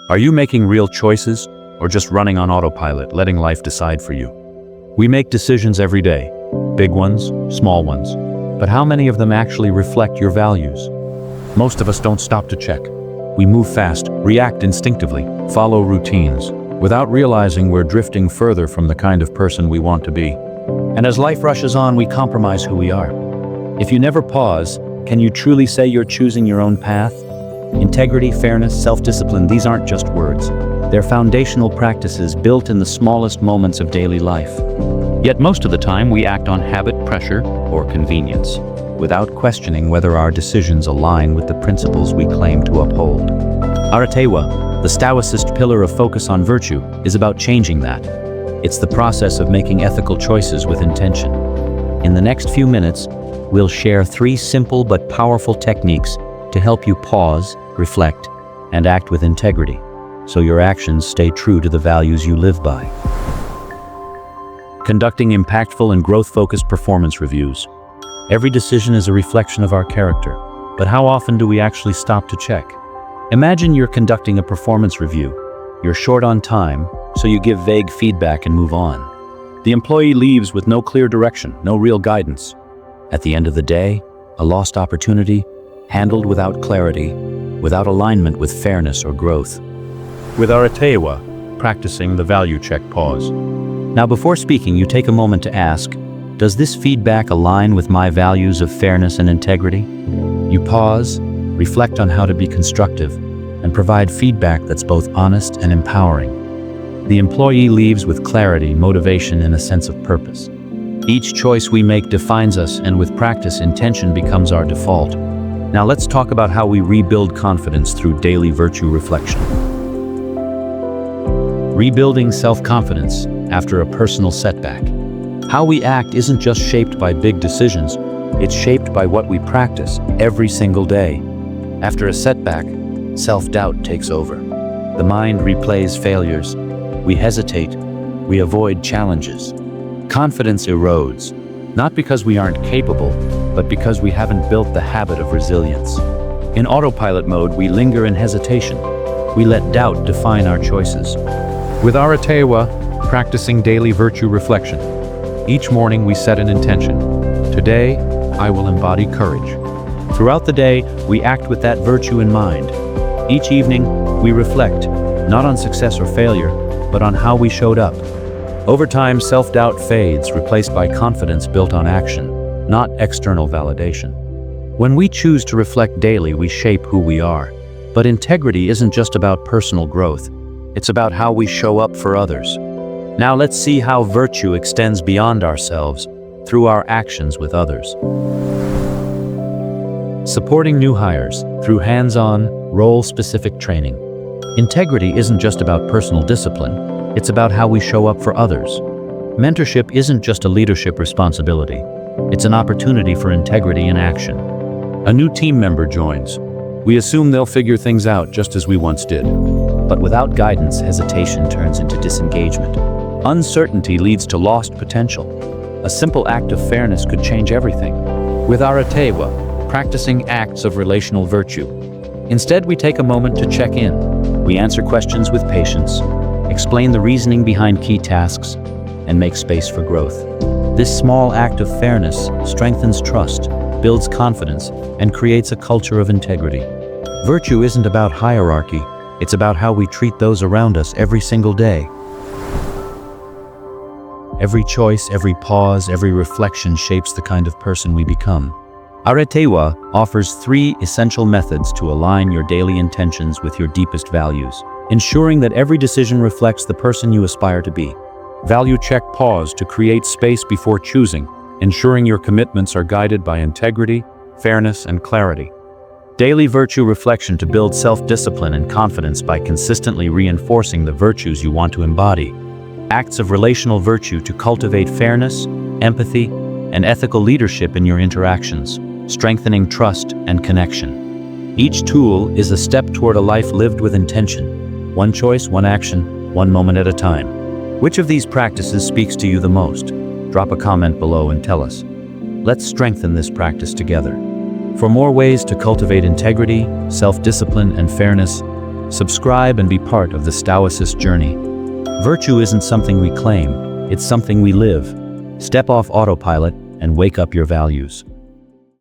Are you making real choices or just running on autopilot, letting life decide for you? We make decisions every day, big ones, small ones, but how many of them actually reflect your values? Most of us don't stop to check. We move fast, react instinctively, follow routines, without realizing we're drifting further from the kind of person we want to be. And as life rushes on, we compromise who we are. If you never pause, can you truly say you're choosing your own path? Integrity, fairness, self-discipline, these aren't just words. They're foundational practices built in the smallest moments of daily life. Yet most of the time we act on habit, pressure, or convenience, without questioning whether our decisions align with the principles we claim to uphold. Aretewa, the Taoist pillar of focus on virtue, is about changing that. It's the process of making ethical choices with intention. In the next few minutes, we'll share 3 simple but powerful techniques to help you pause, reflect, and act with integrity, so your actions stay true to the values you live by. Conducting impactful and growth-focused performance reviews. Every decision is a reflection of our character, but how often do we actually stop to check? Imagine you're conducting a performance review. You're short on time, so you give vague feedback and move on. The employee leaves with no clear direction, no real guidance. At the end of the day, a lost opportunity, handled without clarity, without alignment with fairness or growth. With Aretewa, practicing the value check pause. Now before speaking, you take a moment to ask, does this feedback align with my values of fairness and integrity? You pause, reflect on how to be constructive, and provide feedback that's both honest and empowering. The employee leaves with clarity, motivation, and a sense of purpose. Each choice we make defines us, and with practice, intention becomes our default. Now let's talk about how we rebuild confidence through daily virtue reflection. Rebuilding self-confidence after a personal setback. How we act isn't just shaped by big decisions, it's shaped by what we practice every single day. After a setback, self-doubt takes over. The mind replays failures. We hesitate. We avoid challenges. Confidence erodes, not because we aren't capable, but because we haven't built the habit of resilience. In autopilot mode, we linger in hesitation. We let doubt define our choices. With Aretewa, practicing daily virtue reflection. Each morning we set an intention. Today, I will embody courage. Throughout the day, we act with that virtue in mind. Each evening, we reflect, not on success or failure, but on how we showed up. Over time, self-doubt fades, replaced by confidence built on action, not external validation. When we choose to reflect daily, we shape who we are. But integrity isn't just about personal growth. It's about how we show up for others. Now let's see how virtue extends beyond ourselves through our actions with others. Supporting new hires through hands-on, role-specific training. Integrity isn't just about personal discipline, it's about how we show up for others. Mentorship isn't just a leadership responsibility, it's an opportunity for integrity in action. A new team member joins. We assume they'll figure things out just as we once did. But without guidance, hesitation turns into disengagement. Uncertainty leads to lost potential. A simple act of fairness could change everything. With Aretewa, practicing acts of relational virtue. Instead, we take a moment to check in. We answer questions with patience, explain the reasoning behind key tasks, and make space for growth. This small act of fairness strengthens trust, builds confidence, and creates a culture of integrity. Virtue isn't about hierarchy, it's about how we treat those around us every single day. Every choice, every pause, every reflection shapes the kind of person we become. Aretewa offers 3 essential methods to align your daily intentions with your deepest values, ensuring that every decision reflects the person you aspire to be. Value check pause to create space before choosing, ensuring your commitments are guided by integrity, fairness, and clarity. Daily virtue reflection to build self-discipline and confidence by consistently reinforcing the virtues you want to embody. Acts of relational virtue to cultivate fairness, empathy, and ethical leadership in your interactions, strengthening trust and connection. Each tool is a step toward a life lived with intention. One choice, one action, one moment at a time. Which of these practices speaks to you the most? Drop a comment below and tell us. Let's strengthen this practice together. For more ways to cultivate integrity, self-discipline, and fairness, Subscribe and be part of the Stoicist journey. Virtue isn't something we claim, it's something we live. Step off autopilot and wake up your values.